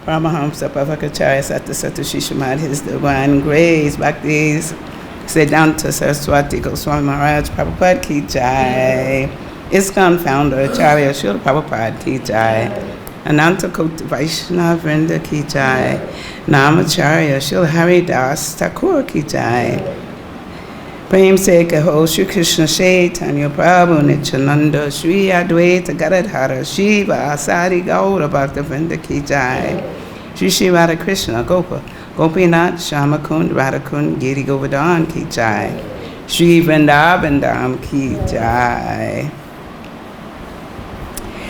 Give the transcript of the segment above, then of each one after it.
Paramahamsa Pavakacharya Satta Satta Shishamad, His Divine Grace, Bhaktis, Siddhanta Saraswati Goswami Maharaj Prabhupada Ki Jai, ISKCON Founder Acharya Srila Prabhupada Ki Jai, Ananta Koti Vaishnava Vrinda Ki Jai, Namacharya Srila Haridas Thakur Ki Jai, Prem Se Kaho Shri Kṛṣṇa Chaitanya Prabhu Nityananda Shri Advaita Gadadhara Shiva Asadi Gaura Bhakta Vrinda Ki Jai, Shri Shri Radha Krishna Gopa Gopinath Shamakund Radhakund Giri Govardhan Ki Jai, Shri Vrindavan Dham Ki Jai,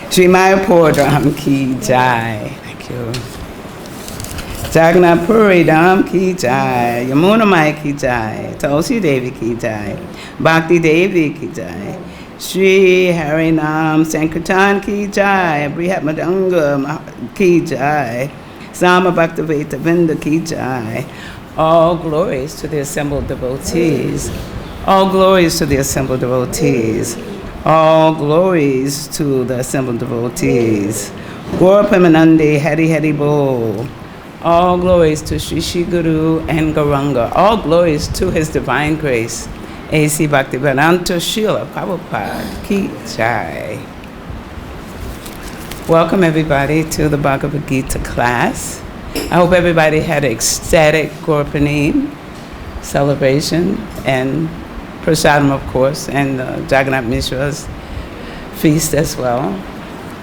Shri Mayapur Dham Ki Jai. Thank you. Jagannath Puri Dham Ki Jai, Yamuna Mai Ki Jai, Tulsi Devi Ki Jai, Bhakti Devi Ki Jai, Shri Harinam Sankirtan Ki Jai, Brihat Madanga Ki Jai, Sama Bhaktiveta Vrinda Ki Jai. All glories to the assembled devotees. All glories to the assembled devotees. All glories to the assembled devotees. Gaura Premanande Hari Hari Bol. All glories to Shri Shri Guru and Gauranga. All glories to His Divine Grace. A.C. Bhaktivedanta Srila Prabhupada Ki Jai. Welcome everybody to the Bhagavad-Gita class. I hope everybody had an ecstatic Gaurapanam celebration and Prasadam, of course, and Jagannath Mishra's feast as well.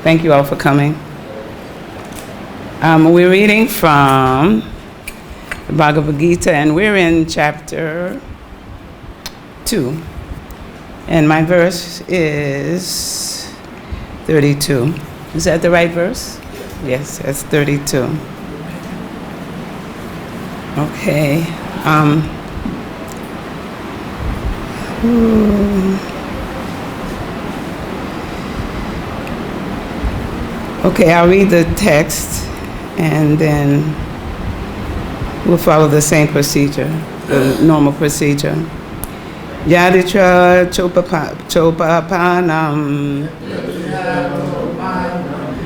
Thank you all for coming. We're reading from the Bhagavad-Gita, and we're in chapter 2. And my verse is 32. Is that the right verse? Yes, that's 32. Okay. Okay, I'll read the text and then we'll follow the same procedure, the normal procedure. Yadṛcchayā copapannaṁ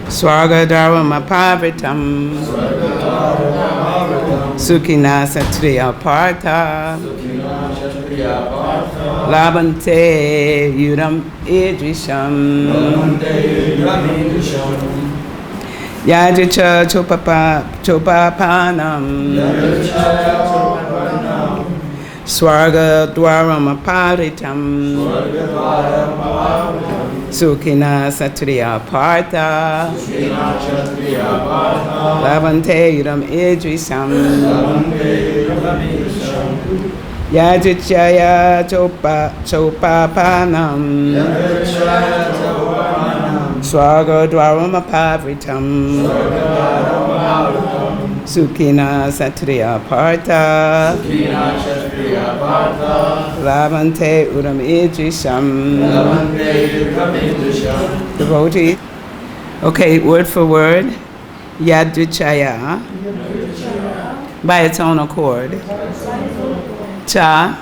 svarga-dvāram apāvṛtam sukhinaḥ kṣatriya Pārtha labhante yuddham īdṛśam yadṛcchayā copapannaṁ svarga-dvāram apāvṛtam sukhinaḥ kṣatriya Pārtha labhante yuddham īdṛśam yadṛcchayā copapannaṁ svarga-dvāram apāvṛtam sukhinaḥ kṣatriya Pārtha labhante yuddham īdṛśam. Devotee. Okay, word for word. Yadṛcchayā, by its own accord. Cha,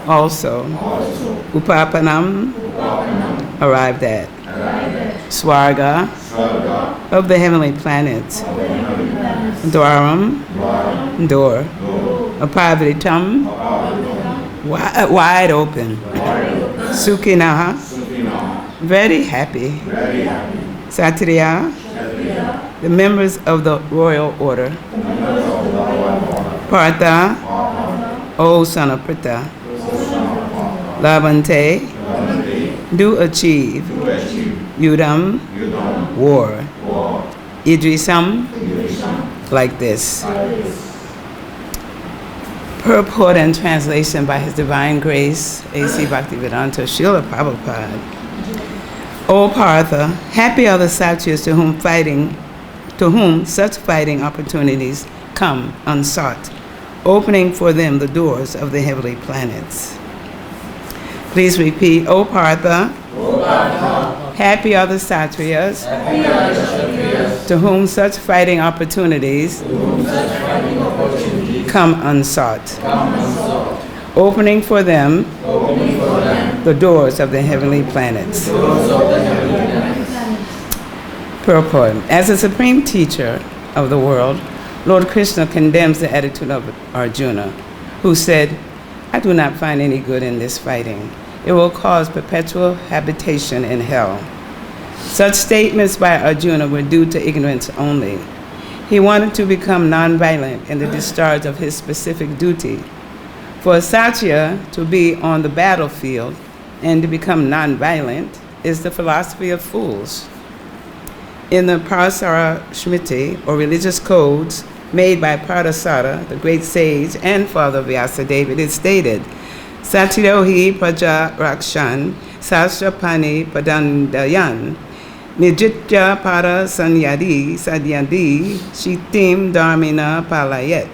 also. Upapannam, arrived at. Svarga, of the heavenly planets. Dvāram, door. Apāvṛtam, wide open. Sukhinaḥ, very happy. Kṣatriyāḥ, the members of the royal order. Parāśara-smṛti, O son of Pṛthā. Labhante, do achieve. Yuddham, war. ISKCON, like this. Purport and translation by His Divine Grace, A.C. Bhaktivedanta Srila Prabhupada. O Partha, happy are the kṣatriyas to whom such fighting opportunities come unsought, opening for them the doors of the heavenly planets. Please repeat, O Partha, happy are the kṣatriyas to whom such fighting opportunities come unsought, opening for them the doors of the heavenly planets. Purport. As a supreme teacher, of the world, Lord Kṛṣṇa condemns the attitude of Arjuna, who said, "I do not find any good in this fighting. It will cause perpetual habitation in hell." Such statements by Arjuna were due to ignorance only. He wanted to become nonviolent in the discharge of his specific duty. For a kṣatriya to be on the battlefield and to become nonviolent is the philosophy of fools. In the Parāśara-smṛti, or religious codes made by Parāśara, the great sage and father of Vyāsadeva, it is stated, "Satiryohi praja rakshan, sasrapani padandayan, nijitya para sanyadi sadyadi, shitim dharmina palayet."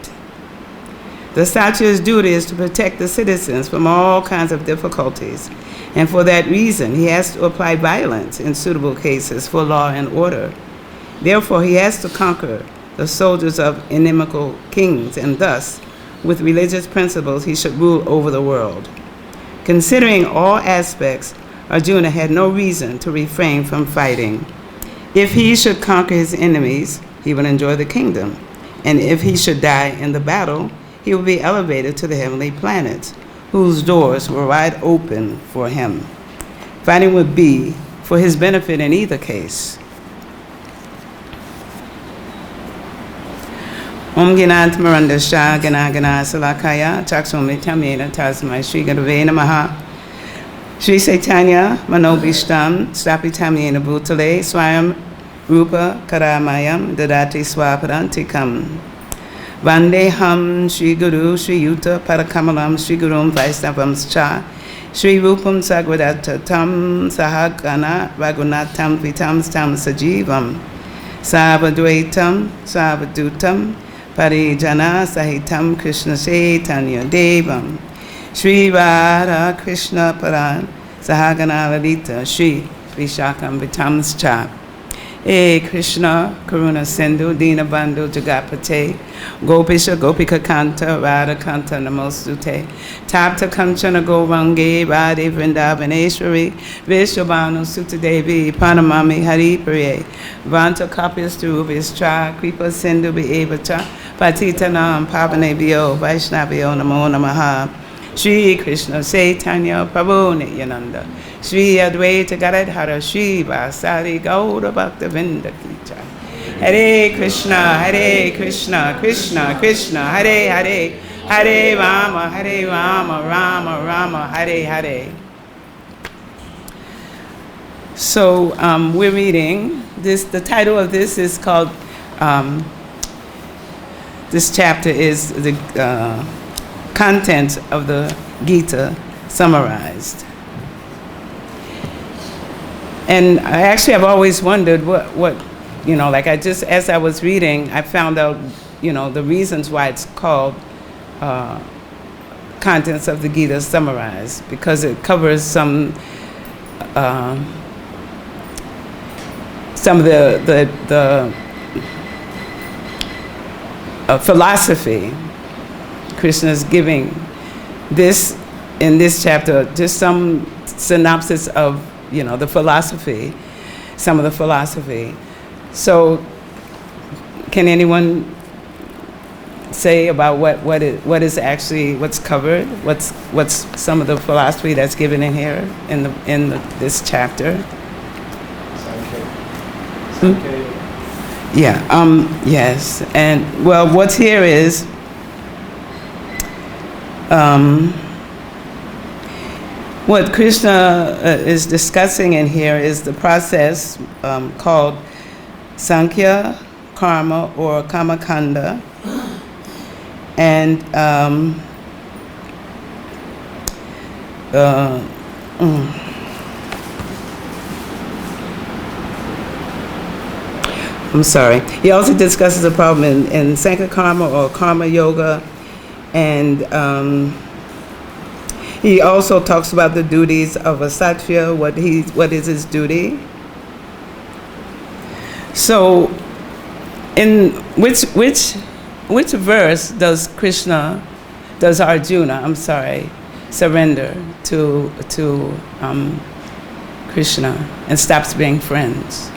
The kṣatriya's duty is to protect the citizens from all kinds of difficulties, and for that reason he has to apply violence in suitable cases for law and order. Therefore he has to conquer the soldiers of inimical kings, and thus, with religious principles, he should rule over the world. Considering all aspects, Arjuna had no reason to refrain from fighting. If he should conquer his enemies, he would enjoy the kingdom, and if he should die in the battle, he would be elevated to the heavenly planets, whose doors were wide open for him. Fighting would be for his benefit in either case. Om Ginat Marandasha Gana Gana Salakaya Chaksumi Tamina Tasmai Sri Gadave Namaha Sri Chaitanya Manobishtam Stapi Tamina Bhutale Swayam Rupa Karamayam Dadati Swapadantikam Vandeham Sri Guru Sri Yuta Parakamalam Sri Gurum Vaisnavam Cha Sri Rupam Sagvadatam Sahagana Ragunatam Vitam Stam Sajivam Savadvaitam Savadutam Parijana Sahitam Kṛṣna Chaitanya Devam Sri Radha Kṛṣna Paran Sahagana Lalita Sri Vishakam Vitamscha E Kṛṣna Karuna Sindhu Dina Bandhu Jagapate Gopisha Gopika Kanta Radha Kanta Namostute Tapta Kanchana Govange Radhe Vrindavaneshwari Vishwabhanu Sutadevi Panamami Hari Priye Vanta Kapis Turubhischa Kripa Sindhu Bhavacha Patitanam Pavanebhyo Vaishnavyo Namo Namaha Shri Kṛṣna Chaitanya Prabhu Nityananda Shri Advaita Gadadhara Shri Vasari Gaura Bhakta Vrinda Kicha Hare Kṛṣna Kṛṣna Kṛṣna Hare Hare Hare Rama Rama Rama Hare Hare. So we're reading this. The title of this is called this chapter is the contents of the Gita summarized. And I actually have always wondered what like as I was reading, I found out, the reasons why it's called contents of the Gita summarized, because it covers some of the philosophy Krishna's giving this in this chapter, just some synopsis of the philosophy, some of the philosophy. So can anyone say about what is actually what's covered, what's some of the philosophy that's given in here in this chapter? Yeah. Yes. And well, what's here is what Krishna is discussing in here is the process called Sankhya, Karma, or Kamakanda, and I'm sorry. He also discusses the problem in Sankhya Karma or Karma Yoga, and he also talks about the duties of a kṣatriya, what is his duty. So, in which verse does Arjuna, surrender to Kṛṣṇa and stops being friends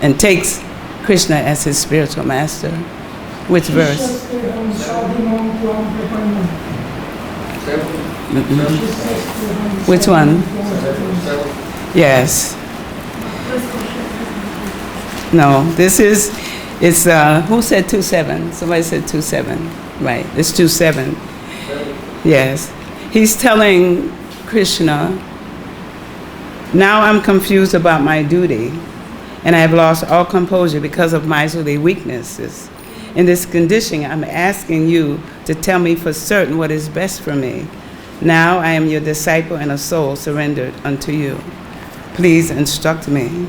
and takes Kṛṣṇa as his spiritual master. Which verse? Which one? Yes. No, this is, it's, who said 2:7? Somebody said 2:7. Right, it's 2:7. Yes. He's telling Kṛṣṇa, now I'm confused about my duty, and I have lost all composure because of my weaknesses. In this condition, I'm asking you to tell me for certain what is best for me. Now I am your disciple and a soul surrendered unto you. Please instruct me.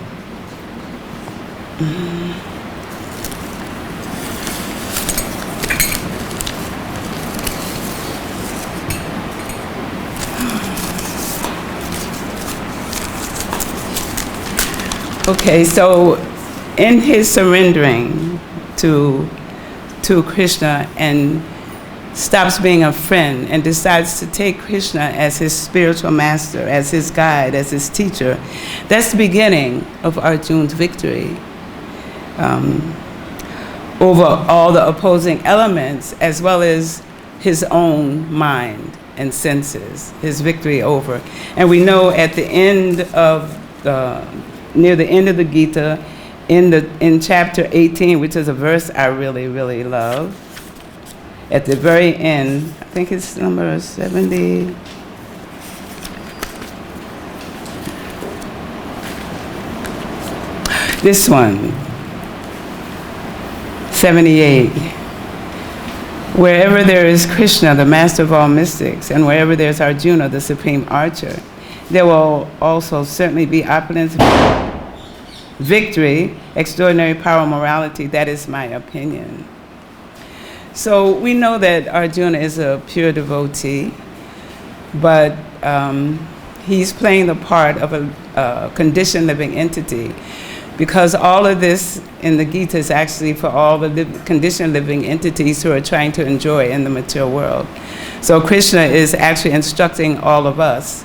Okay, so in his surrendering to Kṛṣṇa and stops being a friend and decides to take Kṛṣṇa as his spiritual master, as his guide, as his teacher, that's the beginning of Arjuna's victory over all the opposing elements, as well as his own mind and senses, his victory over. And we know at the end of near the end of the Gita, in chapter 18, which is a verse I really, really love, at the very end, I think it's number 70. This one, 78. Wherever there is Kṛṣṇa, the master of all mystics, and wherever there's Arjuna, the supreme archer, there will also certainly be opulence, victory, extraordinary power, morality. That is my opinion. So we know that Arjuna is a pure devotee, but he's playing the part of a conditioned living entity, because all of this in the Gita is actually for all the conditioned living entities who are trying to enjoy in the material world. So Kṛṣṇa is actually instructing all of us,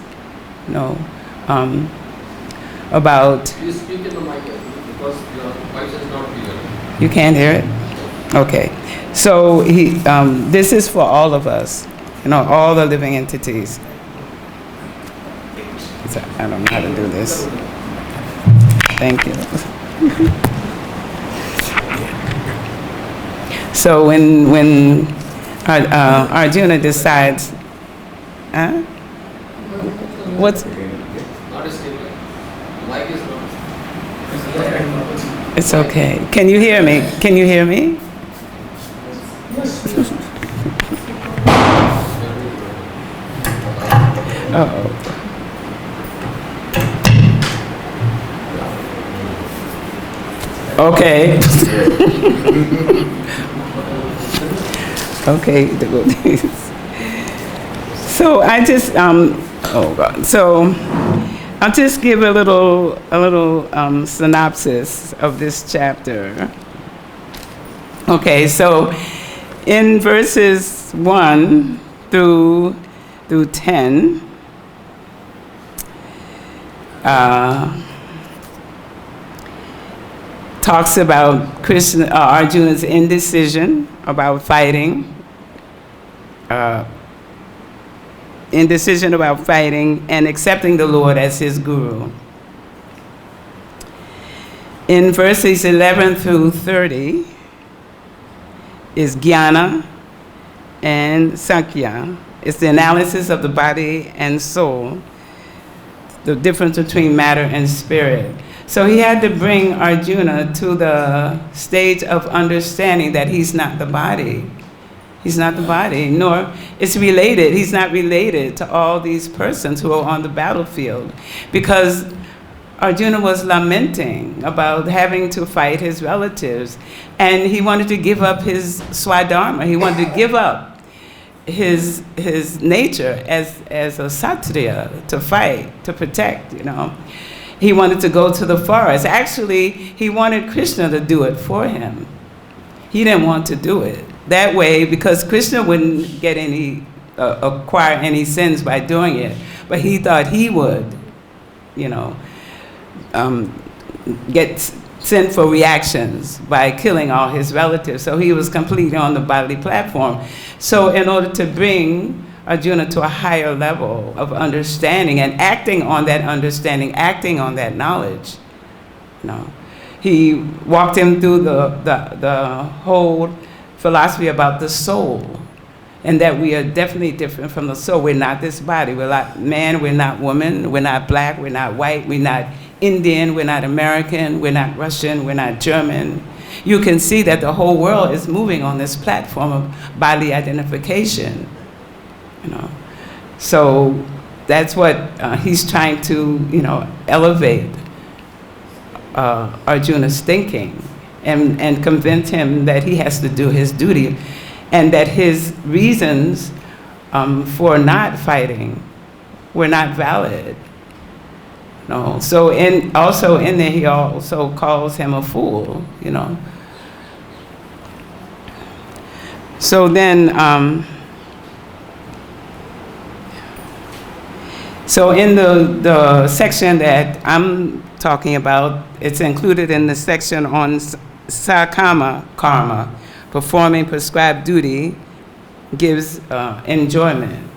about... Please speak in the mic because your voice is not clear. You can't hear it? Okay. So this is for all of us, all the living entities. So I don't know how to do this. Thank you. So when Arjuna decides, what's... It's okay. Can you hear me? Can you hear me? Uh-oh. Okay. Okay, devotees. So I just, oh God. So I'll just give a little synopsis of this chapter. Okay, so in verses 1 through 10, talks about Arjuna's indecision about fighting, and accepting the Lord as his guru. In verses 11 through 30 is jnana and sankhya. It's the analysis of the body and soul, the difference between matter and spirit. So he had to bring Arjuna to the stage of understanding that he's not the body. He's not the body, nor it's related. He's not related to all these persons who are on the battlefield, because Arjuna was lamenting about having to fight his relatives, and he wanted to give up his swadharma. He wanted to give up his nature as a kṣatriya, to fight, to protect, He wanted to go to the forest. Actually, he wanted Kṛṣṇa to do it for him. He didn't want to do it that way, because Kṛṣṇa wouldn't get acquire any sins by doing it. But he thought he would, get sinful reactions by killing all his relatives. So he was completely on the bodily platform. So in order to bring Arjuna to a higher level of understanding and acting on that understanding, acting on that knowledge, he walked him through the whole philosophy about the soul, and that we are definitely different from the soul. We're not this body. We're not man, we're not woman, we're not black, we're not white, we're not Indian, we're not American, we're not Russian, we're not German. You can see that the whole world is moving on this platform of bodily identification. So that's what he's trying to, elevate Arjuna's thinking and convince him that he has to do his duty, and that his reasons for not fighting were not valid. So also in there, he also calls him a fool. So then. So in the section that I'm talking about, it's included in the section on sakama karma, performing prescribed duty gives enjoyment.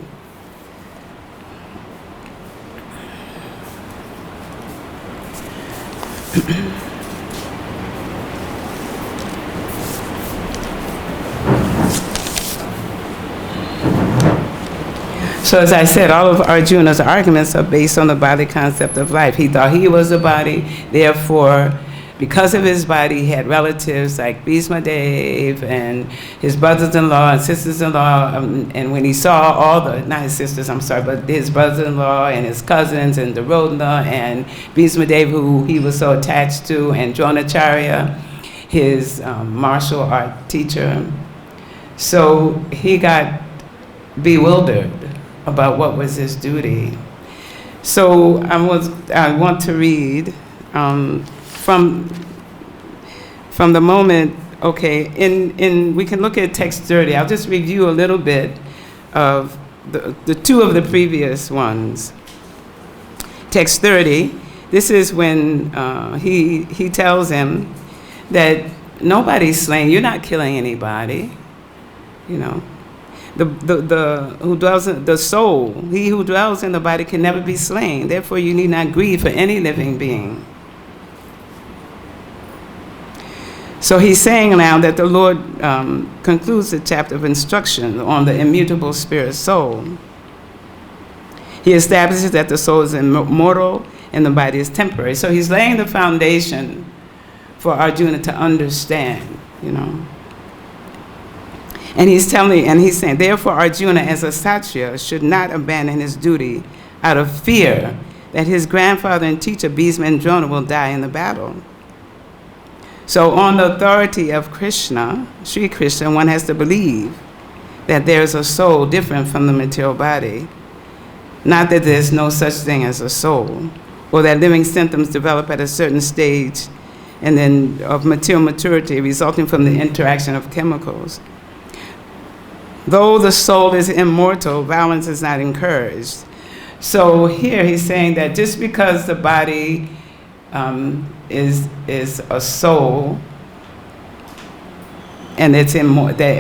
So as I said, all of Arjuna's arguments are based on the body concept of life. He thought he was a body, therefore, because of his body, he had relatives like Bhishma Dev and his brothers-in-law and sisters-in-law, and when he saw not his sisters, I'm sorry, but his brothers-in-law and his cousins and Duryodhana and Bhishma Dev, who he was so attached to, and Dronacharya, his martial art teacher. So he got bewildered about what was his duty. So I want to read from the moment, we can look at text 30. I'll just review a little bit of the two of the previous ones. Text 30, this is when he tells him that nobody's slain, you're not killing anybody, The soul, he who dwells in the body can never be slain. Therefore, you need not grieve for any living being. So he's saying now that the Lord concludes the chapter of instruction on the immutable spirit soul. He establishes that the soul is immortal and the body is temporary. So he's laying the foundation for Arjuna to understand, And he's saying, therefore Arjuna as a kṣatriya should not abandon his duty out of fear that his grandfather and teacher Bhishma and Drona will die in the battle. So on the authority of Kṛṣṇa, Sri Krishna, one has to believe that there is a soul different from the material body. Not that there's no such thing as a soul, or that living symptoms develop at a certain stage and then of material maturity resulting from the interaction of chemicals. Though the soul is immortal, violence is not encouraged. So here he's saying that just because the body is a soul and that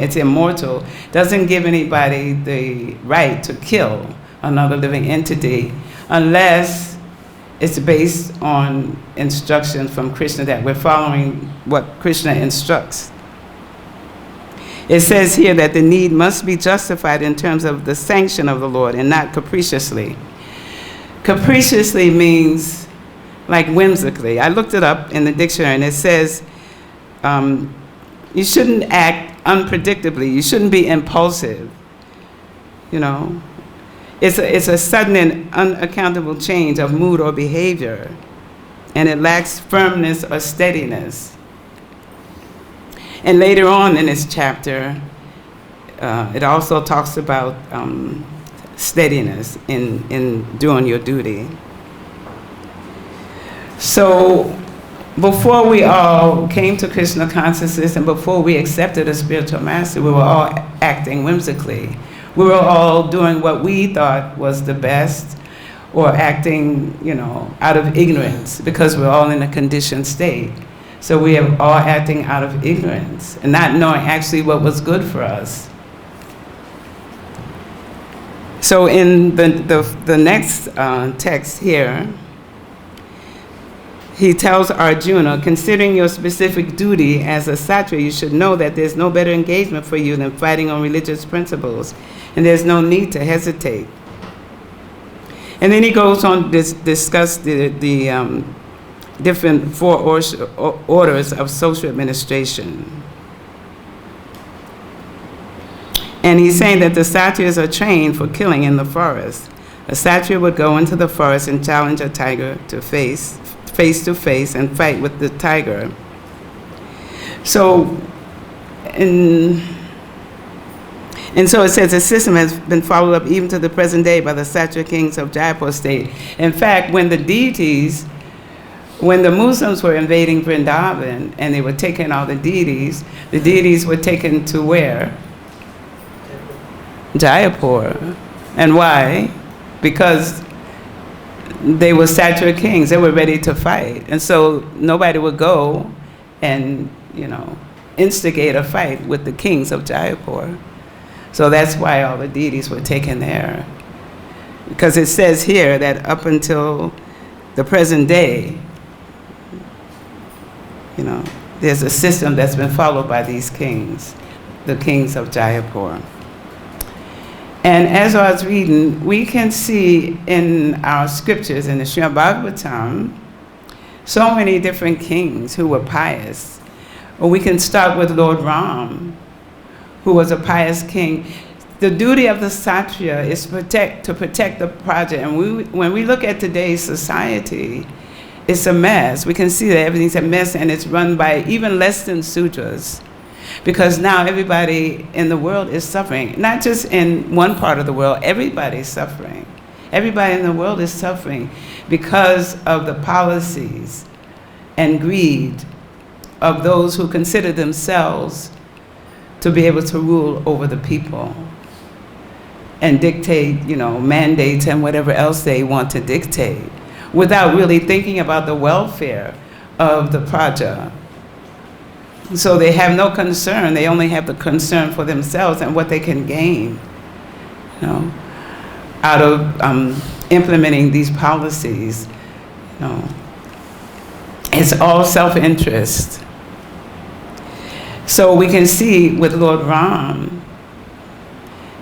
it's immortal, doesn't give anybody the right to kill another living entity unless it's based on instruction from Kṛṣṇa, that we're following what Kṛṣṇa instructs. It says here that the need must be justified in terms of the sanction of the Lord and not capriciously. Capriciously means like whimsically. I looked it up in the dictionary and it says you shouldn't act unpredictably. You shouldn't be impulsive. It's a sudden and unaccountable change of mood or behavior, and it lacks firmness or steadiness. And later on in this chapter, it also talks about steadiness in doing your duty. So before we all came to Kṛṣṇa consciousness and before we accepted a spiritual master, we were all acting whimsically. We were all doing what we thought was the best, or acting, out of ignorance, because we're all in a conditioned state. So we are all acting out of ignorance and not knowing actually what was good for us. So in the next text here, he tells Arjuna, considering your specific duty as a kṣatriya, you should know that there's no better engagement for you than fighting on religious principles, and there's no need to hesitate. And then he goes on to discuss the different four orders of social administration. And he's saying that the kṣatriyas are trained for killing in the forest. A kṣatriya would go into the forest and challenge a tiger to face to face and fight with the tiger. So, and so it says the system has been followed up even to the present day by the kṣatriya kings of Jaipur state. In fact, when the Muslims were invading Vrindavan and they were taking all the deities were taken to where? Jaipur. And why? Because they were kṣatriya kings. They were ready to fight. And so nobody would go and, instigate a fight with the kings of Jaipur. So that's why all the deities were taken there. Because it says here that up until the present day, there's a system that's been followed by these kings, the kings of Jaipur. And as I was reading, we can see in our scriptures, in the Srimad Bhagavatam, so many different kings who were pious. Or we can start with Lord Ram, who was a pious king. The duty of the kṣatriya is to protect the Praja. And when we look at today's society, it's a mess. We can see that everything's a mess, and it's run by even less than sudras. Because now everybody in the world is suffering. Not just in one part of the world, everybody's suffering. Everybody in the world is suffering because of the policies and greed of those who consider themselves to be able to rule over the people and dictate, mandates and whatever else they want to dictate, without really thinking about the welfare of the Praja. So they have no concern. They only have the concern for themselves and what they can gain, out of implementing these policies. It's all self-interest. So we can see with Lord Ram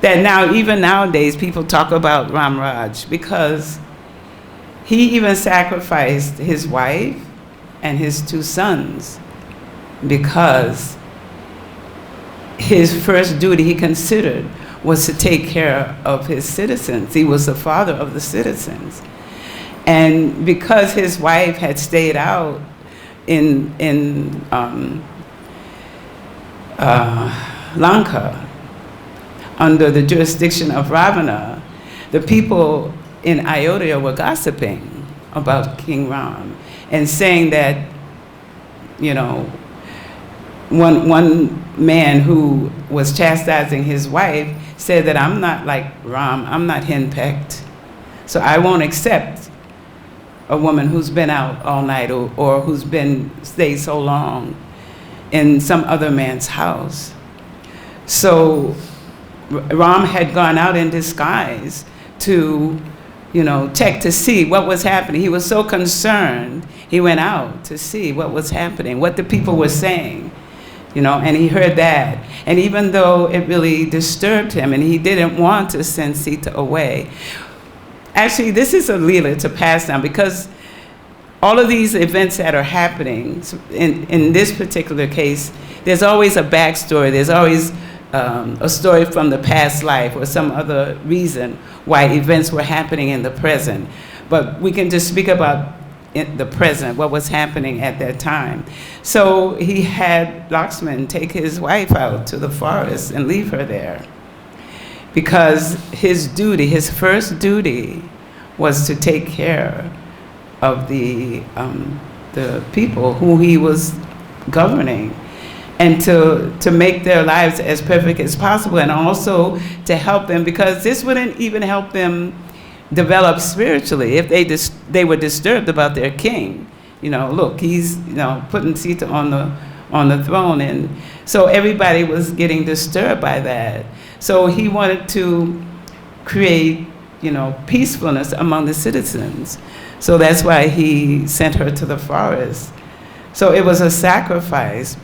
that now, even nowadays, people talk about Ram Raj because he even sacrificed his wife and his 2 sons because his first duty he considered was to take care of his citizens. He was the father of the citizens. And because his wife had stayed out in Lanka under the jurisdiction of Ravana, the people in Ayodhya were gossiping about King Ram and saying that, one man who was chastising his wife said that I'm not like Ram, I'm not henpecked, so I won't accept a woman who's been out all night or who's stayed so long in some other man's house. So Ram had gone out in disguise to, check to see what was happening. He was so concerned, he went out to see what was happening, what the people were saying, and he heard that. And even though it really disturbed him and he didn't want to send Sita away, actually this is a leela to pass down, because all of these events that are happening, in this particular case, there's always a backstory. There's always a story from the past life or some other reason why events were happening in the present. But we can just speak about the present, what was happening at that time. So he had Lakshman take his wife out to the forest and leave her there, because his duty, his first duty, was to take care of the people who he was governing, and to make their lives as perfect as possible, and also to help them, because this wouldn't even help them develop spiritually if they were disturbed about their king. look, he's, putting Sita on the throne. And so everybody was getting disturbed by that. So he wanted to create, peacefulness among the citizens. So that's why he sent her to the forest. So it was a sacrifice.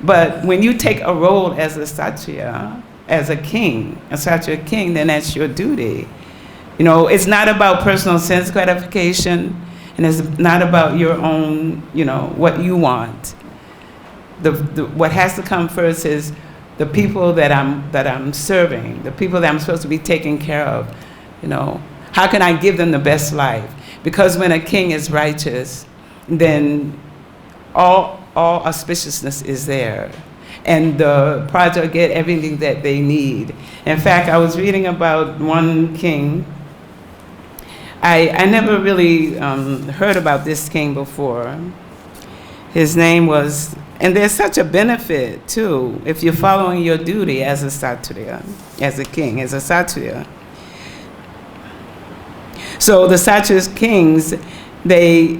But when you take a role as a kṣatriya, as a king, a kṣatriya king, then that's your duty. It's not about personal sense gratification, and it's not about your own, what you want. What has to come first is the people that I'm serving, the people that I'm supposed to be taking care of. How can I give them the best life? Because when a king is righteous, then all auspiciousness is there, and the Pārtha get everything that they need. In fact, I was reading about one king. I never really heard about this king before. His name was, and there's such a benefit too, if you're following your duty as a kṣatriya, as a king, as a kṣatriya. So the kṣatriya kings, they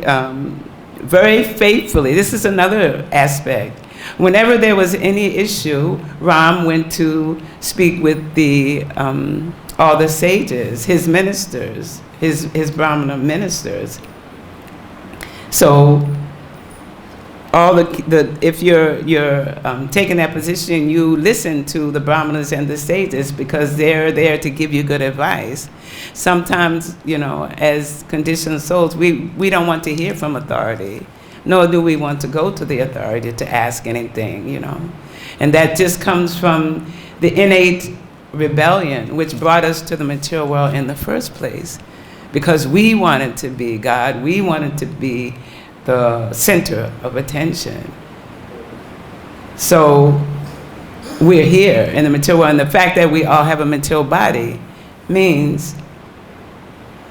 very faithfully, this is another aspect. Whenever there was any issue, Ram went to speak with all the sages, his ministers, his Brahmana ministers. So if you're taking that position, you listen to the Brahmanas and the sages because they're there to give you good advice. Sometimes, as conditioned souls, we don't want to hear from authority, nor do we want to go to the authority to ask anything, And that just comes from the innate rebellion, which brought us to the material world in the first place. Because we wanted to be God, we wanted to be the center of attention. So we're here in the material world, and the fact that we all have a material body means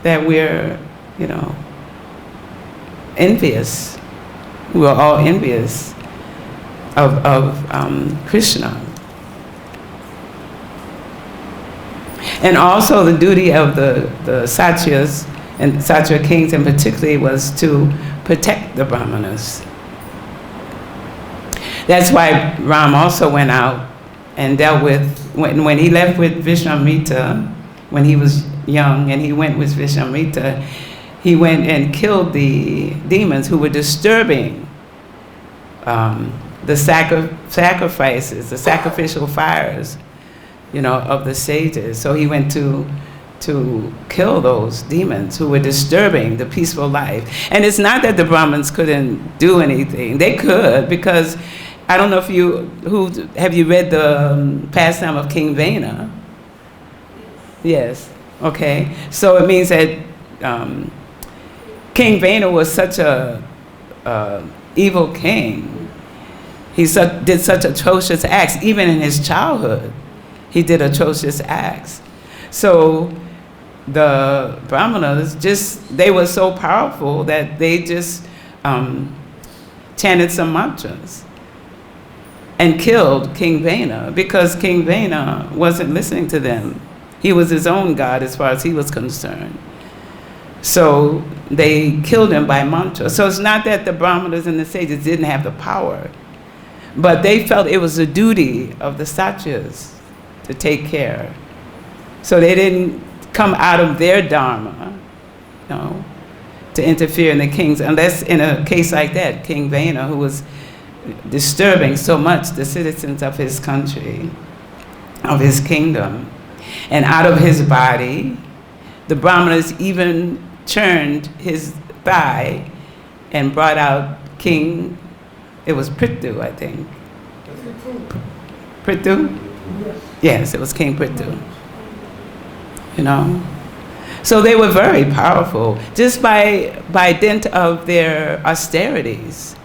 that we're, envious. We're all envious of Kṛṣṇa. And also the duty of the kṣatriyas and kṣatriya kings in particular was to protect the brahmanas. That's why Ram also went out and dealt with, when he left with Vishwamitra, when he was young and he went with Vishwamitra, he went and killed the demons who were disturbing the sacrifices, the sacrificial fires, of the sages. So he went to kill those demons who were disturbing the peaceful life. And it's not that the Brahmins couldn't do anything. They could, because I don't know if have you read the pastime of King Vena? Yes. Okay. So it means that King Vena was such a evil king. He did such atrocious acts. Even in his childhood, he did atrocious acts. So the Brahmanas they were so powerful that they just chanted some mantras and killed King Vena, because King Vena wasn't listening to them. He was his own god as far as he was concerned. So they killed him by mantra. So it's not that the Brahmanas and the sages didn't have the power, but they felt it was the duty of the kṣatriyas to take care. So they didn't come out of their dharma, to interfere in the kings, unless in a case like that, King Vena, who was disturbing so much the citizens of his country, of his kingdom. And out of his body, the Brahmanas even churned his thigh and brought out King, it was Pṛthā, I think. Pṛthā? Yes, it was King Pṛthā. So they were very powerful, just by dint of their austerities,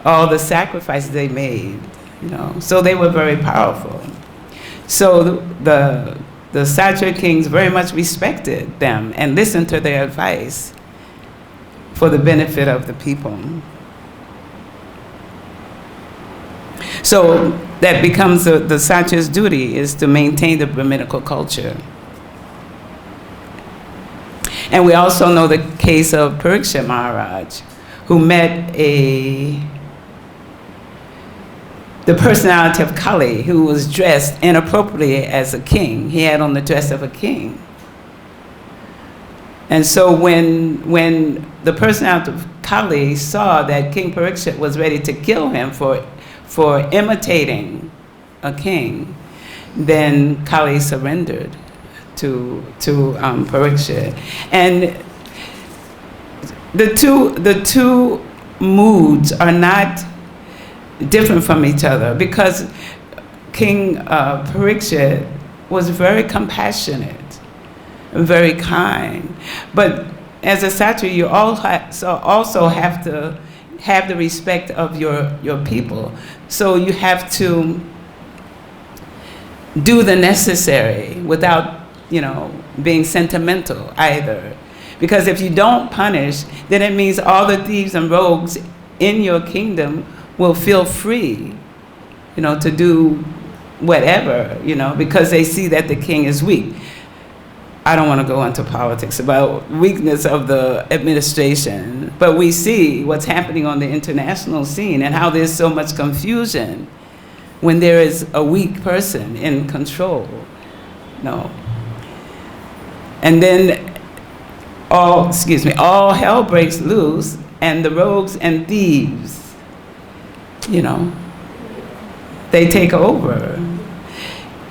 all the sacrifices they made, So they were very powerful. So the kṣatriya kings very much respected them and listened to their advice for the benefit of the people. So that becomes the kṣatriya's duty, is to maintain the Brahminical culture. And we also know the case of Parīkṣit Maharaj, who met the personality of Kali, who was dressed inappropriately as a king. He had on the dress of a king. And so when the personality of Kali saw that King Parikshit was ready to kill him for imitating a king, then Kali surrendered to Parikshit. And the two moods are not different from each other, because King Parikshit was very compassionate, very kind. But as a kṣatriya, you also have to have the respect of your people. So you have to do the necessary without, being sentimental either. Because if you don't punish, then it means all the thieves and rogues in your kingdom will feel free, to do whatever, because they see that the king is weak. I don't want to go into politics about weakness of the administration, but we see what's happening on the international scene and how there's so much confusion when there is a weak person in control. And then all hell breaks loose, and the rogues and thieves, they take over.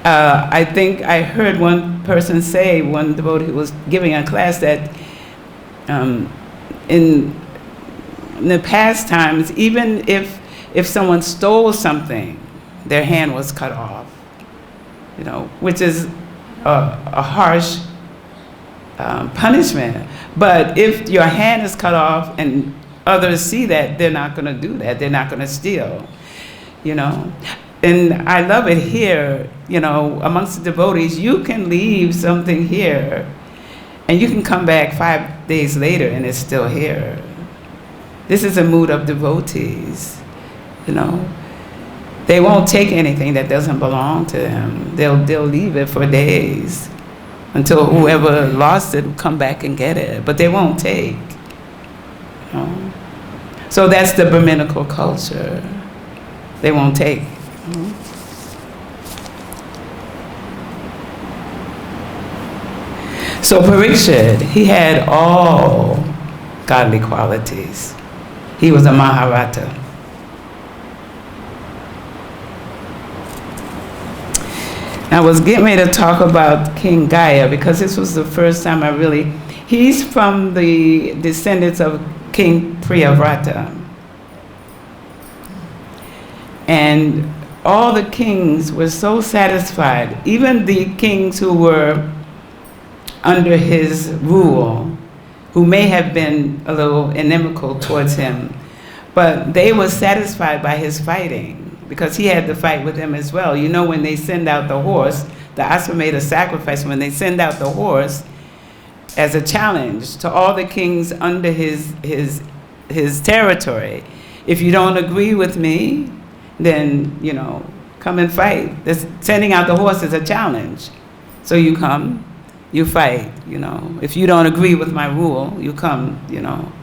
I think I heard one person say, one devotee who was giving a class, that in the past times, even if someone stole something, their hand was cut off, which is a harsh punishment. But if your hand is cut off and others see that, they're not going to do that. They're not going to steal, And I love it here, amongst the devotees. You can leave something here, and you can come back 5 days later, and it's still here. This is a mood of devotees, They won't take anything that doesn't belong to them. They'll leave it for days until whoever lost it will come back and get it, but they won't take. So that's the Brahminical culture. They won't take. So Parikshit, he had all godly qualities. He was a Maharata. I was getting ready to talk about King Gaya, because this was the first time he's from the descendants of King Priyavrata. And all the kings were so satisfied, even the kings who were under his rule, who may have been a little inimical towards him, but they were satisfied by his fighting, because he had to fight with them as well. When they send out the horse, the Asura made a sacrifice when they send out the horse as a challenge to all the kings under his territory. If you don't agree with me, then, come and fight. Sending out the horse is a challenge. So you come, you fight, If you don't agree with my rule, you come,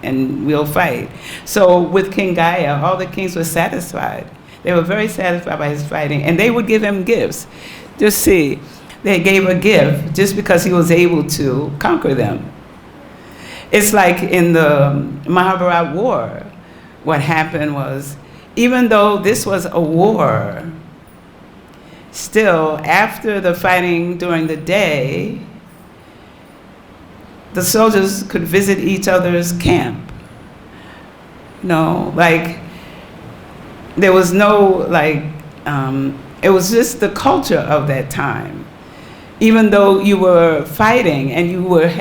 and we'll fight. So with King Gaya, all the kings were satisfied. They were very satisfied by his fighting, and they would give him gifts. Just see, they gave a gift just because he was able to conquer them. It's like in the Mahabharata war, what happened was, even though this was a war, still, after the fighting during the day, the soldiers could visit each other's camp. There was no, it was just the culture of that time. Even though you were fighting and you were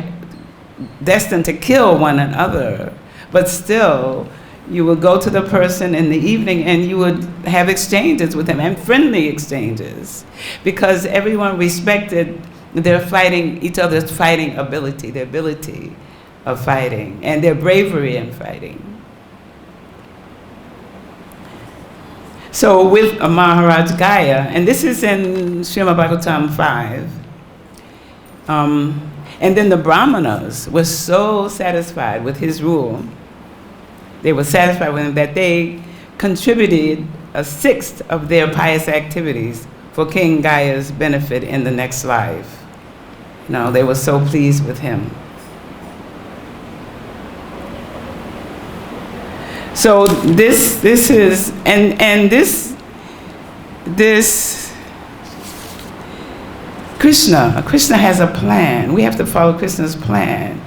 destined to kill one another, but still, you would go to the person in the evening and you would have exchanges with him, and friendly exchanges, because everyone respected each other's fighting ability, their ability of fighting, and their bravery in fighting. So with Maharaj Gaya, and this is in Srimad Bhagavatam 5, and then the Brahmanas were so satisfied with his rule they were satisfied with him, that they contributed a sixth of their pious activities for King Gaia's benefit in the next life. No, they were so pleased with him. So this is, and this Kṛṣṇa has a plan. We have to follow Kṛṣṇa's plan.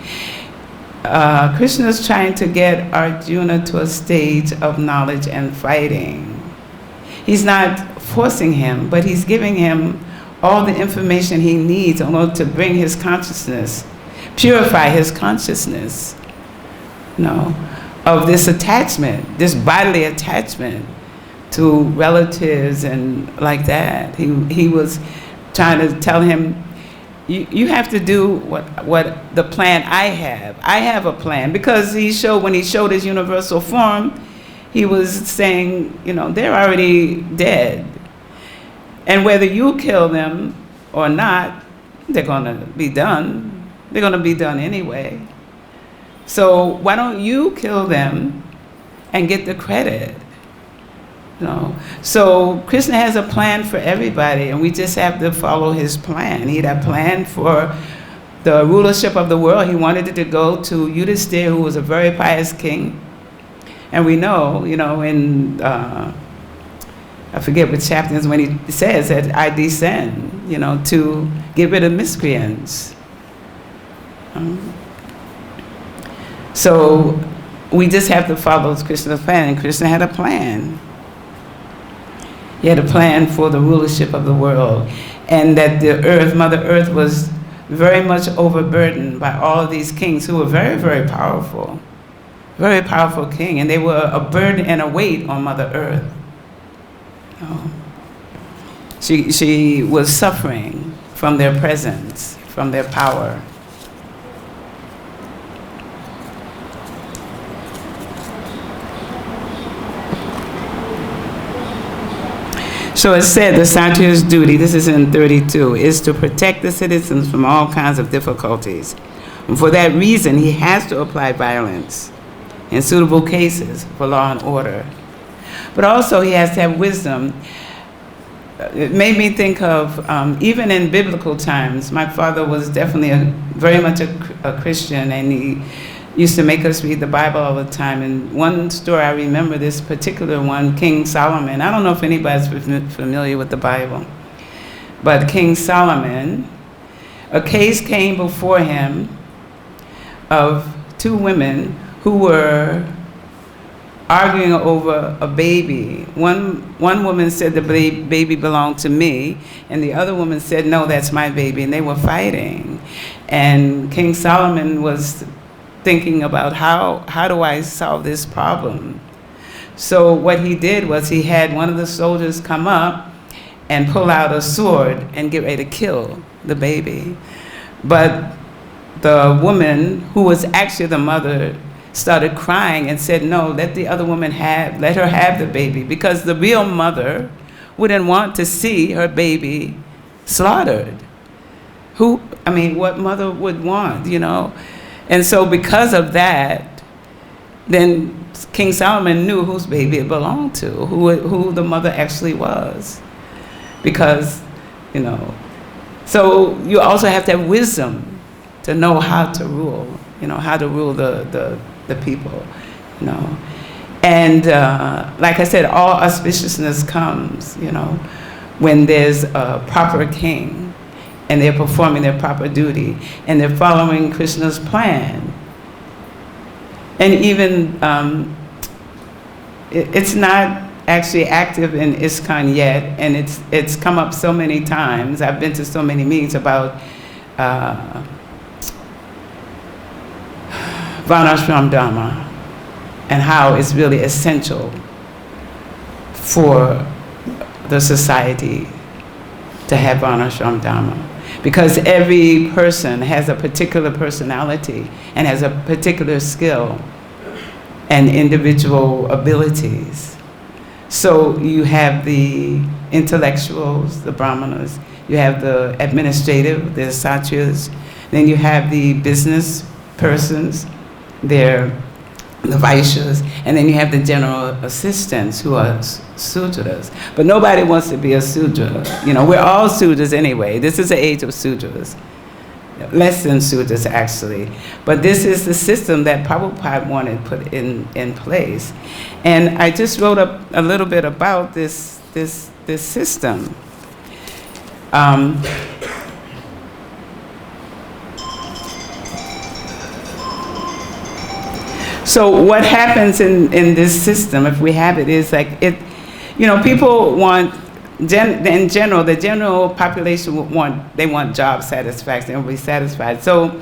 Kṛṣṇa is trying to get Arjuna to a stage of knowledge and fighting. He's not forcing him, but he's giving him all the information he needs in order to bring his consciousness, purify his consciousness, of this attachment, this bodily attachment to relatives and like that. He was trying to tell him, you have to do what the plan I have. I have a plan, because when he showed his universal form, he was saying, they're already dead. And whether you kill them or not, they're going to be done. They're going to be done anyway. So why don't you kill them and get the credit? So Kṛṣṇa has a plan for everybody, and we just have to follow his plan. He had a plan for the rulership of the world. He wanted it to go to Yudhisthira, who was a very pious king. And we know, in I forget which chapters, when he says that I descend, to get rid of miscreants. So we just have to follow Kṛṣṇa's plan, and Kṛṣṇa had a plan. He had a plan for the rulership of the world, and that the earth, Mother Earth, was very much overburdened by all of these kings who were very, very powerful king, and they were a burden and a weight on Mother Earth. She was suffering from their presence, from their power. So it said the kṣatriya's duty, this is in 32, is to protect the citizens from all kinds of difficulties. And for that reason, he has to apply violence in suitable cases for law and order. But also he has to have wisdom. It made me think of, even in biblical times, my father was definitely very much a Christian, and he used to make us read the Bible all the time. And one story I remember, this particular one, King Solomon. I don't know if anybody's familiar with the Bible, but King Solomon, a case came before him of two women who were arguing over a baby. One woman said the baby belonged to me, and the other woman said, no, that's my baby, and they were fighting. And King Solomon was thinking about how do I solve this problem? So what he did was he had one of the soldiers come up and pull out a sword and get ready to kill the baby. But the woman, who was actually the mother, started crying and said, no, let the other woman let her have the baby, because the real mother wouldn't want to see her baby slaughtered. What mother would want, And so because of that, then King Solomon knew whose baby it belonged to, who the mother actually was. Because, so you also have to have wisdom to know how to rule, how to rule the people, And like I said, all auspiciousness comes, when there's a proper king, and they're performing their proper duty, and they're following Kṛṣṇa's plan. And even, it's not actually active in ISKCON yet, and it's come up so many times. I've been to so many meetings about Varnashram Dharma, and how it's really essential for the society to have Varnashram Dharma. Because every person has a particular personality and has a particular skill and individual abilities. So you have the intellectuals, the brahmanas, you have the administrative, the kṣatriyas, then you have the business persons, they're the Vaishyas, and then you have the general assistants who are Sudras. But nobody wants to be a Sudra. You know, we're all Sudras anyway. This is the age of Sudras. Less than Sudras, actually. But this is the system that Prabhupada wanted put in place. And I just wrote up a little bit about this system. So what happens in this system, if we have it, is like it, you know, people want, in general, the general population they want job satisfaction, they'll be satisfied. So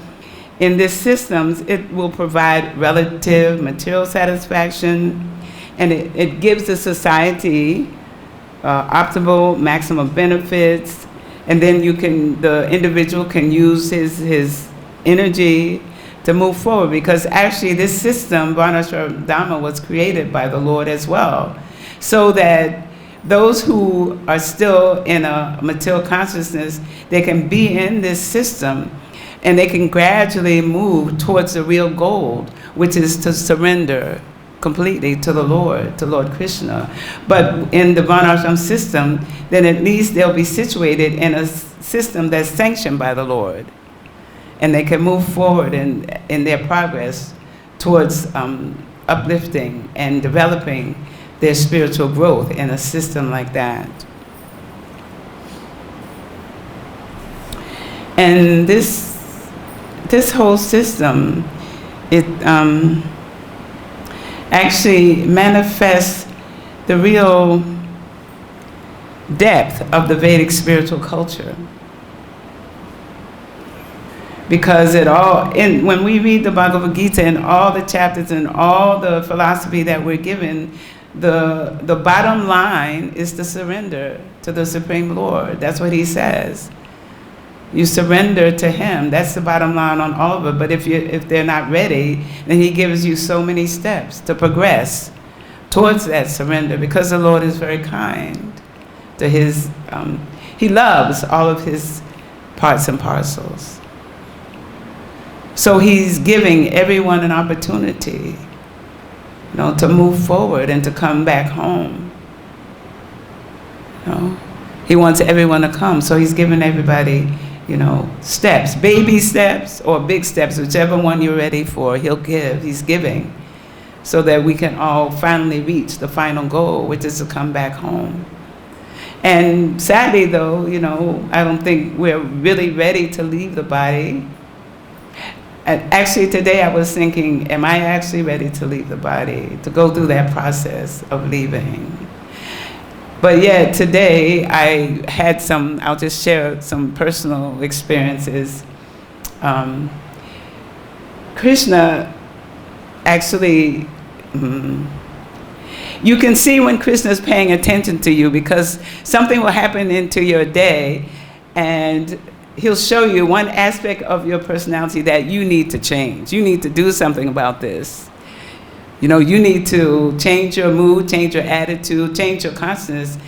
in this systems, it will provide relative material satisfaction, and it gives the society optimal maximum benefits, and then the individual can use his energy to move forward, because actually this system, Varnashram was created by the Lord as well, so that those who are still in a material consciousness, they can be in this system and they can gradually move towards the real goal, which is to surrender completely to the Lord, to Lord Kṛṣṇa. But in the Varnashram system, then at least they'll be situated in a system that's sanctioned by the Lord. And they can move forward in their progress towards uplifting and developing their spiritual growth in a system like that. And this whole system, it actually manifests the real depth of the Vedic spiritual culture. Because when we read the Bhagavad-Gita and all the chapters and all the philosophy that we're given, the bottom line is to surrender to the Supreme Lord. That's what he says. You surrender to him. That's the bottom line on all of it. But if they're not ready, then he gives you so many steps to progress towards that surrender, because the Lord is very kind to he loves all of his parts and parcels. So he's giving everyone an opportunity, you know, to move forward and to come back home. You know, he wants everyone to come, so he's giving everybody, you know, steps, baby steps or big steps, whichever one you're ready for, he's giving, so that we can all finally reach the final goal, which is to come back home. And sadly though, you know, I don't think we're really ready to leave the body. And actually today I was thinking, am I actually ready to leave the body, to go through that process of leaving? But yet today I had I'll just share some personal experiences. Kṛṣṇa actually, you can see when Kṛṣṇa is paying attention to you, because something will happen into your day and he'll show you one aspect of your personality that you need to change. You need to do something about this. You know, you need to change your mood, change your attitude, change your consciousness,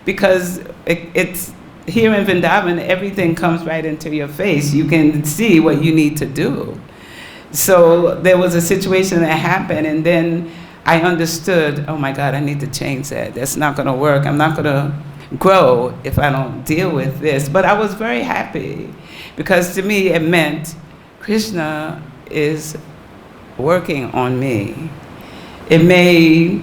because it's here in Vrindavan, everything comes right into your face. You can see what you need to do. So there was a situation that happened, and then I understood, oh my God, I need to change that. That's not going to work. I'm not going to grow if I don't deal with this. But I was very happy, because to me it meant Kṛṣṇa is working on me. It may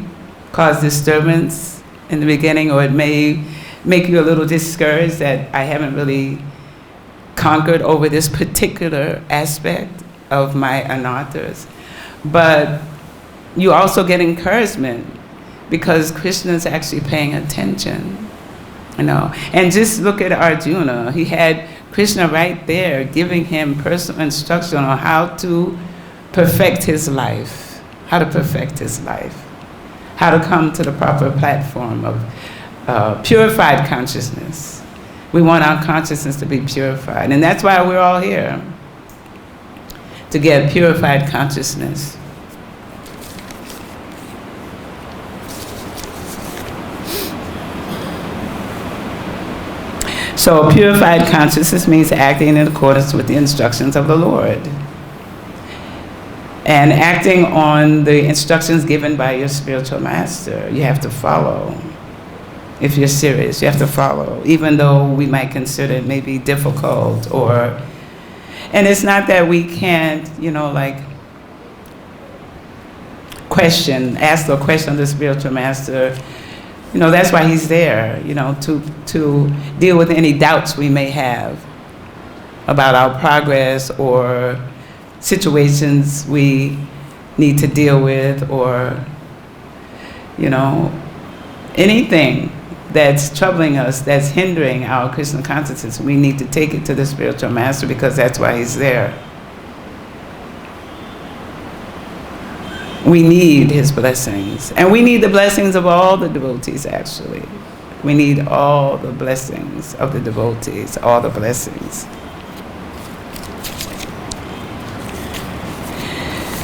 cause disturbance in the beginning, or it may make you a little discouraged that I haven't really conquered over this particular aspect of my anarthas. But you also get encouragement, because Kṛṣṇa is actually paying attention. You know, and just look at Arjuna. He had Kṛṣṇa right there giving him personal instruction on how to perfect his life, how to come to the proper platform of purified consciousness. We want our consciousness to be purified, and that's why we're all here, to get purified consciousness. So purified consciousness means acting in accordance with the instructions of the Lord. And acting on the instructions given by your spiritual master, you have to follow. If you're serious, you have to follow, even though we might consider it maybe difficult or, and it's not that we can't, like ask the question of the spiritual master. That's why he's there, to deal with any doubts we may have about our progress or situations we need to deal with, or, anything that's troubling us, that's hindering our Krishna consciousness. We need to take it to the spiritual master because that's why he's there. We need his blessings. And we need the blessings of all the devotees, actually. We need all the blessings of the devotees, all the blessings.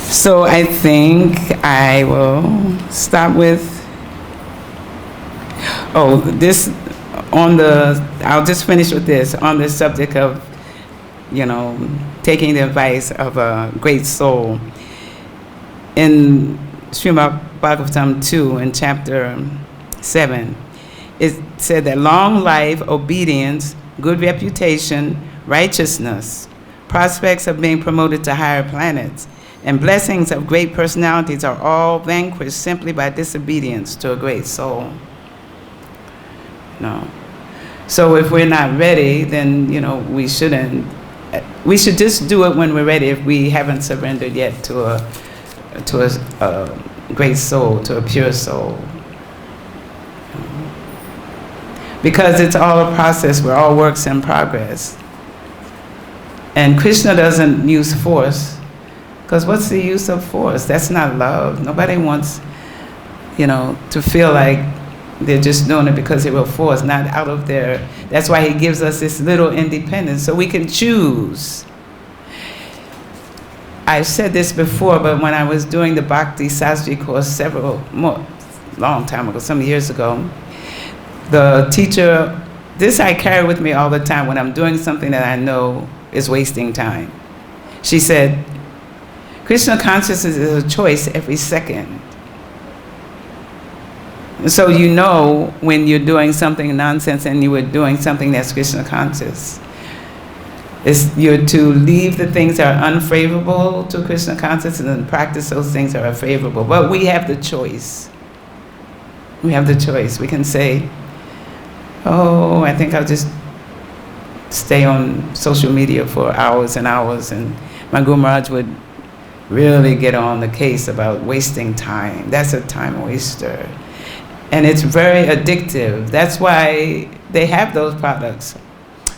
So I think I will stop with, I'll just finish with this, on the subject of, taking the advice of a great soul. In Srimad Bhagavatam 2, in chapter 7, it said that long life, obedience, good reputation, righteousness, prospects of being promoted to higher planets, and blessings of great personalities are all vanquished simply by disobedience to a great soul. No. So if we're not ready, then, we shouldn't. We should just do it when we're ready if we haven't surrendered yet to a great soul, to a pure soul. Because it's all a process, we're all works in progress. And Kṛṣṇa doesn't use force, because what's the use of force? That's not love. Nobody wants, to feel like they're just doing it because they were forced, not out of their... That's why he gives us this little independence, so we can choose. I've said this before, but when I was doing the Bhakti Sastri course long time ago, some years ago, the teacher, this I carry with me all the time when I'm doing something that I know is wasting time. She said, Krishna consciousness is a choice every second. So when you're doing something nonsense and you were doing something that's Krishna conscious. You're to leave the things that are unfavorable to Krishna consciousness and practice those things that are favorable. But we have the choice. We have the choice. We can say, I think I'll just stay on social media for hours and hours. And my Guru Maharaj would really get on the case about wasting time. That's a time waster. And it's very addictive. That's why they have those products,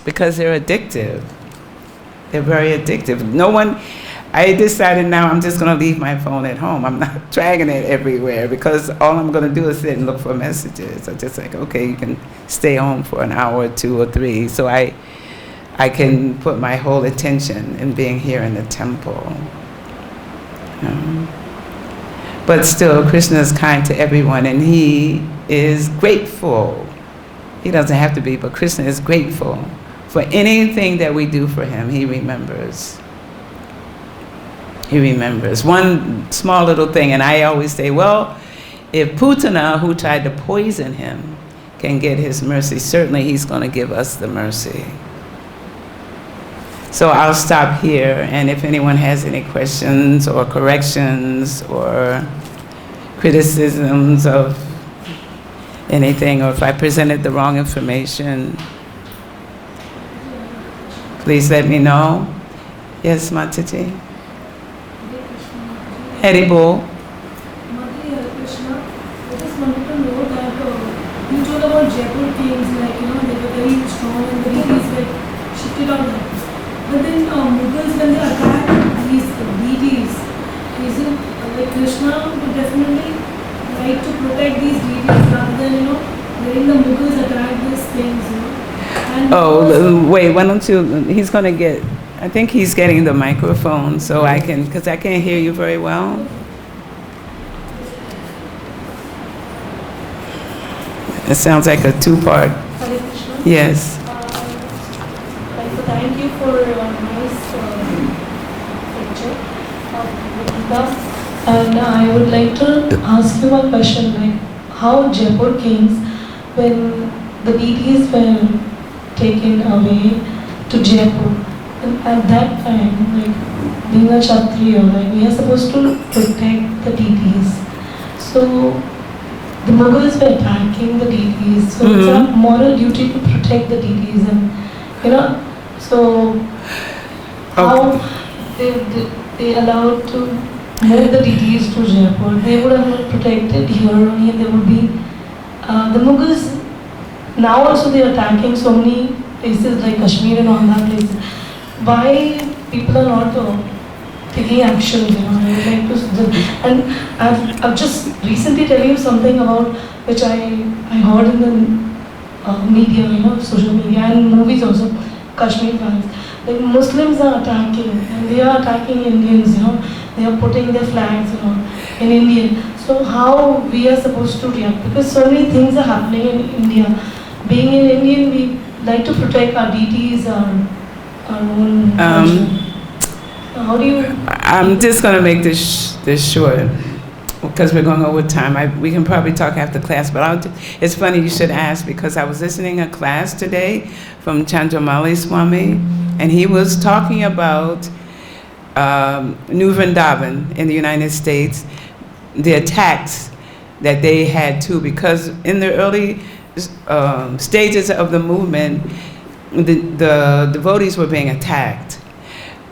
because they're addictive. They're very addictive. I decided now I'm just going to leave my phone at home. I'm not dragging it everywhere, because all I'm going to do is sit and look for messages. I'm just like, okay, you can stay home for an hour or 2 or 3. So I can put my whole attention in being here in the temple. But still, Krishna is kind to everyone, and he is grateful. He doesn't have to be, but Krishna is grateful for anything that we do for him. He remembers. He remembers. One small little thing, and I always say, well, if Putana, who tried to poison him, can get his mercy, certainly he's going to give us the mercy. So I'll stop here, and if anyone has any questions or corrections or criticisms of anything, or if I presented the wrong information, please let me know. Yes, Mataji? Haribol. I just wanted to know that you told about Jaipur kings, they were very strong and the deities shifted on them. But then Mughals, when they attacked these deities, isn't Kṛṣṇa would definitely like to protect these deities rather than letting the Mughals attack these things. And wait, why don't you? He's going to get. I think he's getting the microphone, so I can, because I can't hear you very well. It sounds like a 2-part. Yes. Thank you for a nice lecture. Gita, and I would like to ask you one question, like how Jaipur kings, when the deities were taken away to Jaipur, and at that time, like being a kṣatriya, like we are supposed to protect the deities. So the Mughals were attacking the deities, so it's a moral duty to protect the deities, and so how they allowed to move the deities to Jaipur. They would have not protected here only, and there would be the Mughals. Now also they are attacking so many places like Kashmir and all that places. Why people are not taking action? I would like to, and I've just recently tell you something about which I heard in the media, social media and movies also, Kashmir files. Like Muslims are attacking, and they are attacking Indians, they are putting their flags, in Indian. So how we are supposed to react? Because so many things are happening in India. Being an Indian, we like to protect our deities, our own culture. How do you? I'm just going to make this short because we're going over time. We can probably talk after class, but it's funny you should ask because I was listening to a class today from Chandramauli Swami, and he was talking about New Vrindavan in the United States, the attacks that they had too, because in the early stages of the movement, the devotees were being attacked.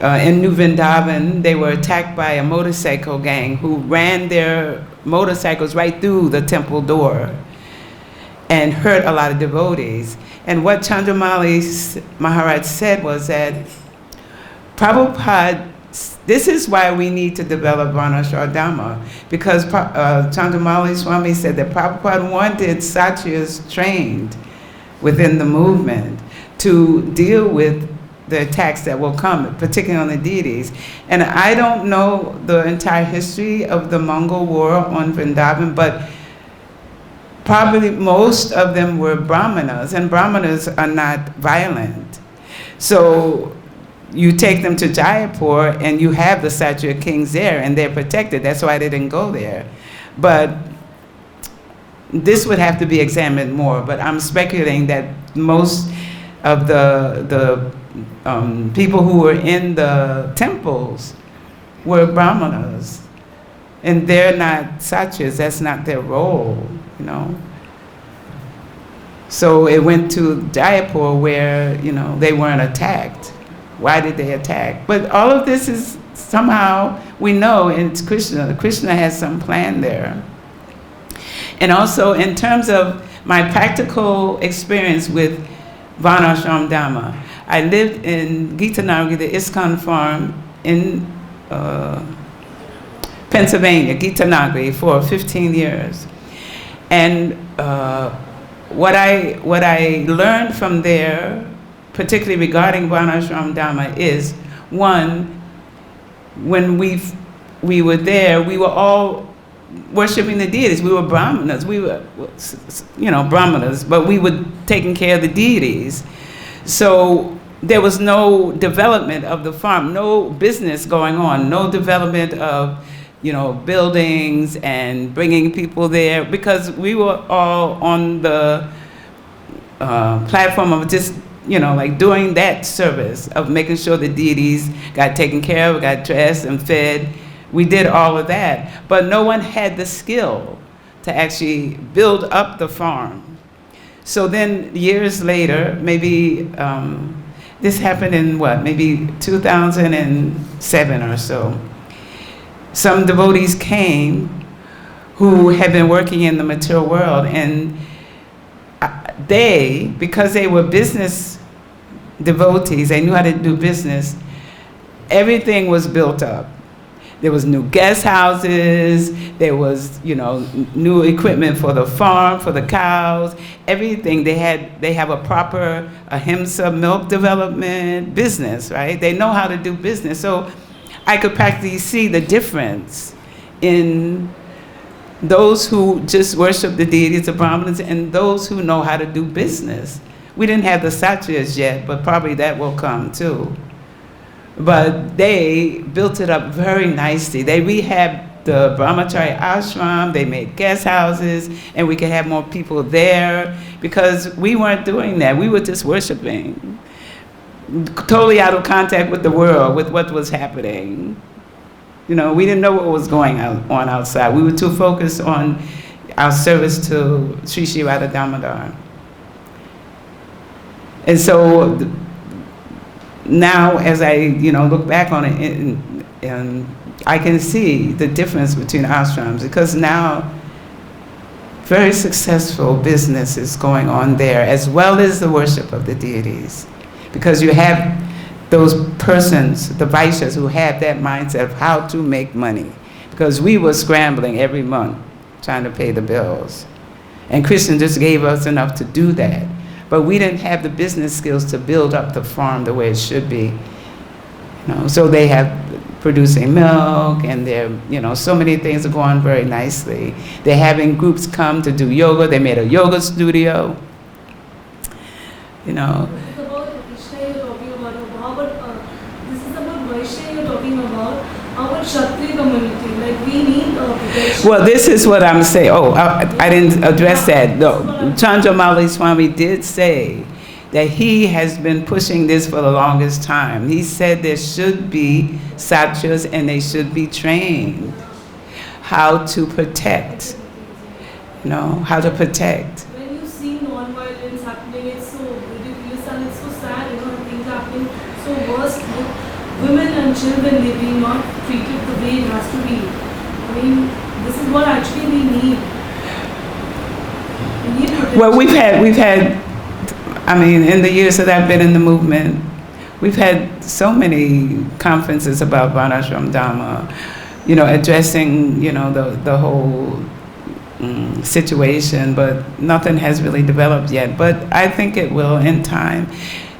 In New Vrindavan, they were attacked by a motorcycle gang who ran their motorcycles right through the temple door and hurt a lot of devotees. And what Chandramauli Maharaj said was that Prabhupada, this is why we need to develop Varnashram, because Chandramauli Swami said that Prabhupada wanted kṣatriyas trained within the movement to deal with the attacks that will come, particularly on the deities. And I don't know the entire history of the Mongol war on Vrindavan, but probably most of them were Brahmanas, and Brahmanas are not violent. So you take them to Jaipur and you have the kṣatriya kings there and they're protected. That's why they didn't go there. But this would have to be examined more, but I'm speculating that most of the people who were in the temples were Brahmanas, and they're not kṣatriyas. That's not their role, So it went to Jaipur where, they weren't attacked. Why did they attack? But all of this is somehow, we know in Kṛṣṇa, Kṛṣṇa has some plan there. And also in terms of my practical experience with Varnashram Dhamma, I lived in Gitanagari, the ISKCON farm in Pennsylvania, Gitanagari, for 15 years. And what I learned from there, particularly regarding Varnashram Dhamma, is one, when we were there, we were all worshiping the deities. We were Brahmanas. We were, Brahmanas, but we were taking care of the deities. So there was no development of the farm, no business going on, no development of, buildings and bringing people there, because we were all on the platform of just, like doing that service of making sure the deities got taken care of, got dressed and fed. We did all of that, but no one had the skill to actually build up the farm. So then years later, maybe this happened in maybe 2007 or so. Some devotees came who had been working in the material world, and because they were business devotees, they knew how to do business, everything was built up. There was new guest houses, there was, new equipment for the farm, for the cows, everything. They have a proper ahimsa milk development business, right? They know how to do business. So I could practically see the difference in those who just worship the deities, the Brahmanas, and those who know how to do business. We didn't have the kṣatriyas yet, but probably that will come too. but they built it up very nicely. They rehabbed the brahmachari ashram, they made guest houses, and we could have more people there, because we weren't doing that. We were just worshiping, totally out of contact with the world, with what was happening. You know, we didn't know what was going on outside. We were too focused on our service to Sri Sri Radha Damodar. And so now, as I look back on it, and I can see the difference between ashrams, because now very successful business is going on there, as well as the worship of the deities, because you have those persons, the Vaishyas, who have that mindset of how to make money, because we were scrambling every month trying to pay the bills, and Kṛṣṇa just gave us enough to do that, but we didn't have the business skills to build up the farm the way it should be. So they have producing milk, and they're, so many things are going very nicely. They're having groups come to do yoga. They made a yoga studio. It's about Kṛṣṇa you're talking about. This is about Vaishya you're talking about. Our Kshatriya community, like we need protection. Well, this is what I'm saying. Oh, I didn't address that. No, Chandramauli Swami did say that he has been pushing this for the longest time. He said there should be kṣatriyas, and they should be trained how to protect, how to protect. When you see non-violence happening, it's so ridiculous and it's so sad, things happening so worse. Women and children, they're being not treated the way it has to be. I mean, this is what actually we need. We need protection. Well, we've had, in the years that I've been in the movement, we've had so many conferences about Varnashram Dhamma, addressing, the whole situation, but nothing has really developed yet. But I think it will in time,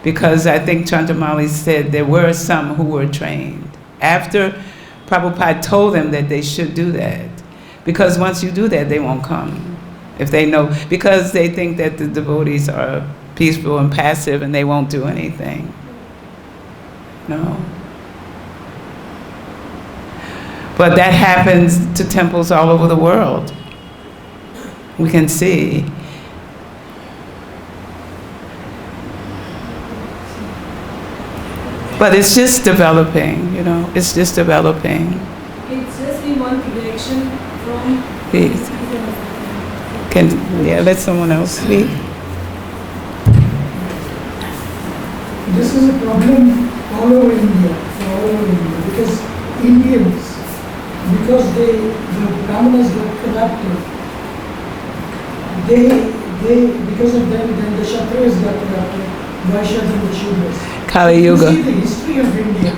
because I think Chandramauli said there were some who were trained after Prabhupada told them that they should do that, because once you do that, they won't come. If they know, because they think that the devotees are peaceful and passive and they won't do anything. No. But that happens to temples all over the world. We can see. But it's just developing, it's just developing. It's just we want protection from... Let someone else speak. This is a problem all over India, because Indians, because the Brahmanas got corrupted, because of them, then the Kshatriyas got corrupted, Vaishyas and the Shudras. Kali Yuga. You see the history of India,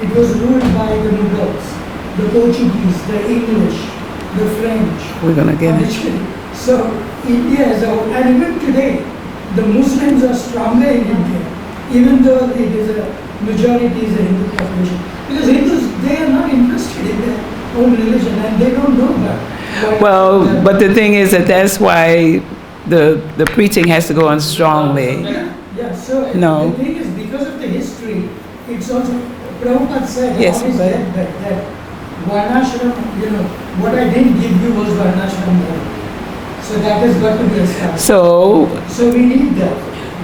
it was ruled by the Mughals, the Portuguese, the English, the French. We're going to get it. So India as a whole, and even today, the Muslims are stronger in India, even though it is a majority is a Hindu population. Because Hindus, they are not interested in their own religion, and they don't know that. Well, but the thing is that's why the preaching has to go on strongly. Yeah, so No. the thing is, because of the history, it's also, Prabhupada said, Yes, always but- that Varnashram, what I didn't give you was Varnashram more. So that has got to be established. So we need that.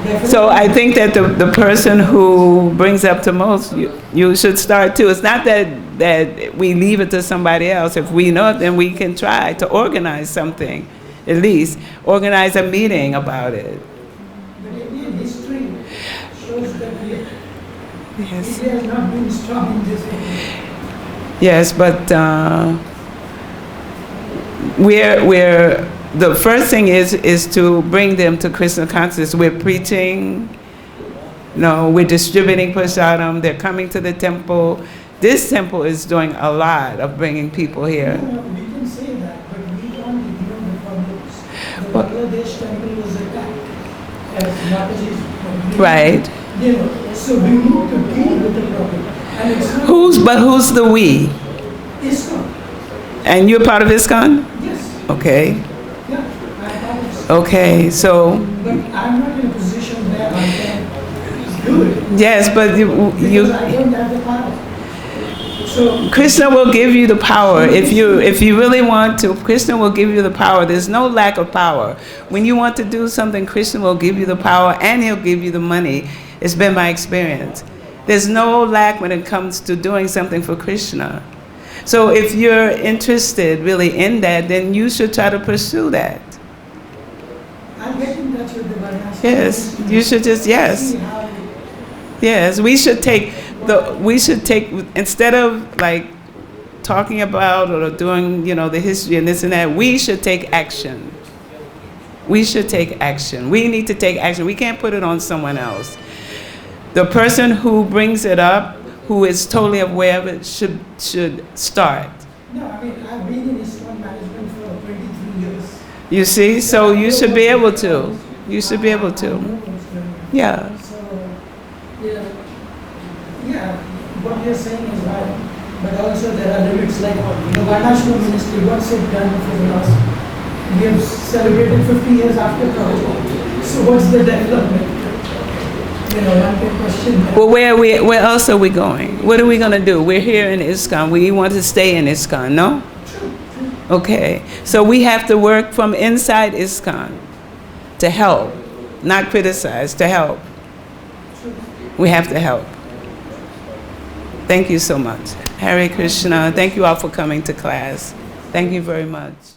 Definitely. So I think that the person who brings up the most, you should start too. It's not that we leave it to somebody else. If we know it, then we can try to organize something, at least organize a meeting about it. But Indian history shows that Yes. India has not been strong in this area. Yes, but we're the first thing is to bring them to Kṛṣṇa consciousness. We're preaching, we're distributing prasadam, they're coming to the temple. This temple is doing a lot of bringing people here. No, we can say that, but we can't ignore the problems. The Bangladesh temple was attacked as Mataji's. Right. So we need to deal with the problem. And it's not Who's the we? ISKCON. And you're part of ISKCON? Yes. Okay. Yeah, I'm part of ISKCON. Okay, so But I'm not in a position where I can do it. Yes, but Because I don't have the power. So Kṛṣṇa will give you the power. If you really want to, Kṛṣṇa will give you the power. There's no lack of power. When you want to do something, Kṛṣṇa will give you the power and he'll give you the money. It's been my experience. There's no lack when it comes to doing something for Kṛṣṇa. So if you're interested really in that, then you should try to pursue that. I'll get in touch with the Varnashram. Yes, you should just, yes. See how Yes, we should take, instead of like talking about or doing, the history and this and that, we should take action. We should take action. We need to take action. We can't put it on someone else. The person who brings it up, who is totally aware of it, should start. No, I mean, I've been in ISKCON management for 23 years. You see? So you should be able to. You should be able I know to. what's going on. Yeah. So, yeah, what you're saying is right. But also there are limits, like the Varnashram ministry, what's it done for the last? We have celebrated 50 years after Purport. So what's the development? One can question that. Well, where else are we going? What are we going to do? We're here in ISKCON. We want to stay in ISKCON, no? Okay. So we have to work from inside ISKCON to help, not criticize, to help. We have to help. Thank you so much. Hare Krishna. Thank you all for coming to class. Thank you very much.